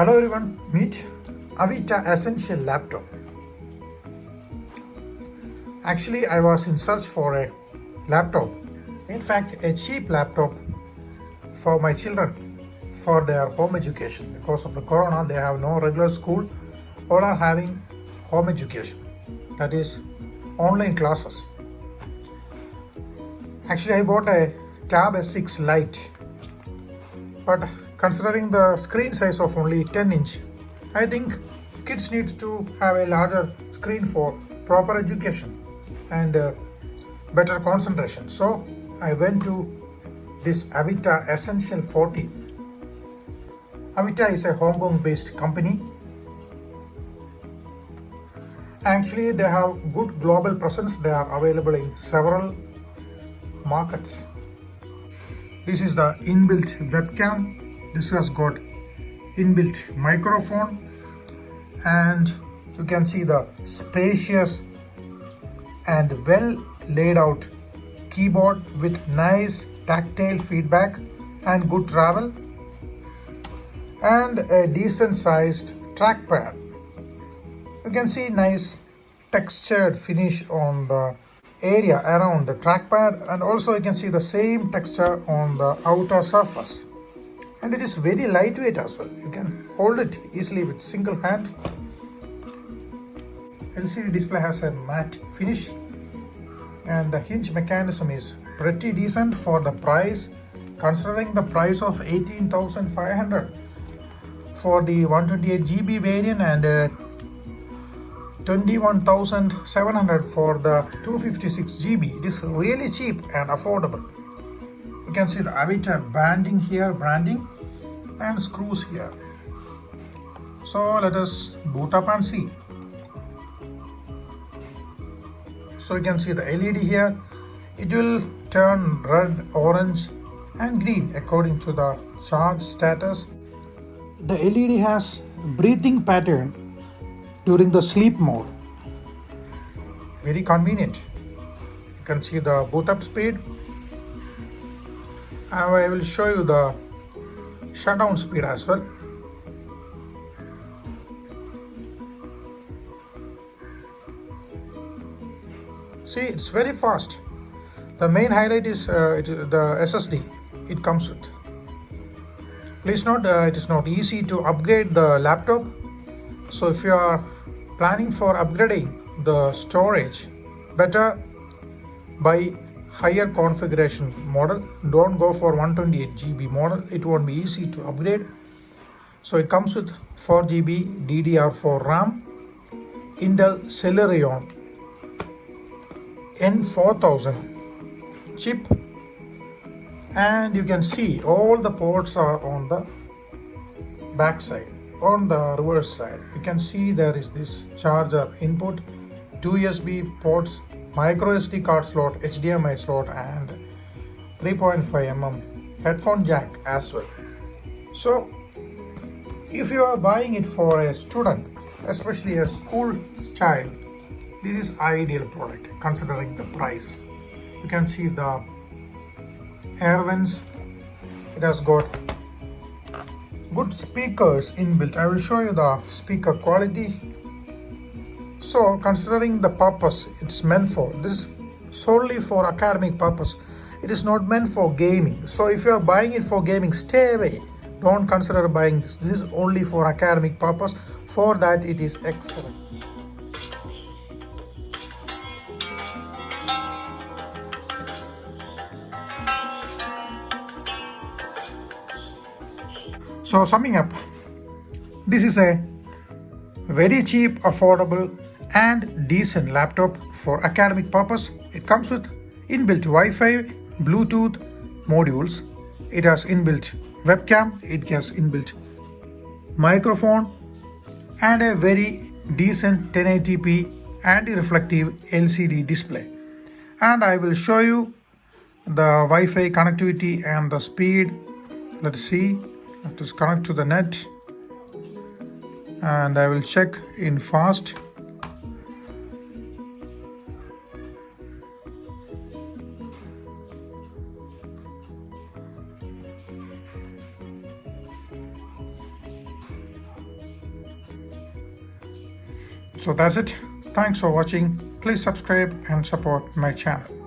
Hello everyone, meet Avita Essential Laptop. Actually, I was in search for a laptop. In fact, a cheap laptop for my children for their home education. Because of the corona, they have no regular school. All are having home education. That is online classes. Actually, I bought a Tab S6 Lite. But considering the screen size of only 10 inch, I think kids need to have a larger screen for proper education and better concentration. So I went to this Avita Essential 40. Avita is a Hong Kong based company. Actually, they have good global presence. They are available in several markets. This is the inbuilt webcam. This has got inbuilt microphone, and you can see the spacious and well laid out keyboard with nice tactile feedback and good travel, and a decent sized trackpad. You can see nice textured finish on the area around the trackpad, and also you can see the same texture on the outer surface. And it is very lightweight as well. You can hold it easily with single hand. LCD display has a matte finish, and the hinge mechanism is pretty decent for the price, considering the price of 18,500 for the 128 GB variant and 21,700 for the 256 GB. It is really cheap and affordable. You can see the Avita branding here, and screws here. So let us boot up and see. So you can see the LED here. It will turn red, orange and green according to the charge status. The LED has breathing pattern during the sleep mode. Very convenient. You can see the boot up speed. And I will show you the shutdown speed as well. See, it's very fast. The main highlight is the SSD it comes with. Please note, it is not easy to upgrade the laptop. So if you are planning for upgrading the storage, better buy higher configuration model. Don't go for 128 GB model. It won't be easy to upgrade. So it comes with 4 GB DDR4 RAM, Intel Celeron N4000 chip, and you can see all the ports are on the back side. On the reverse side, you can see there is this charger input, 2 USB ports, micro SD card slot, HDMI slot, and 3.5 mm headphone jack as well. So if you are buying it for a student, especially a school child, this is ideal product considering the price. You can see the air vents. It has got good speakers inbuilt. I will show you the speaker quality. So considering the purpose it's meant for, this is solely for academic purpose. It is not meant for gaming. So if you are buying it for gaming, stay away. Don't consider buying this. This is only for academic purpose. For that, it is excellent. So summing up, this is a very cheap, affordable and decent laptop for academic purpose. It comes with inbuilt Wi-Fi, Bluetooth modules. It has inbuilt webcam. It has inbuilt microphone and a very decent 1080p anti-reflective LCD display. And I will show you the Wi-Fi connectivity and the speed. Let's see. Let us connect to the net and I will check in fast. So that's it. Thanks for watching. Please subscribe and support my channel.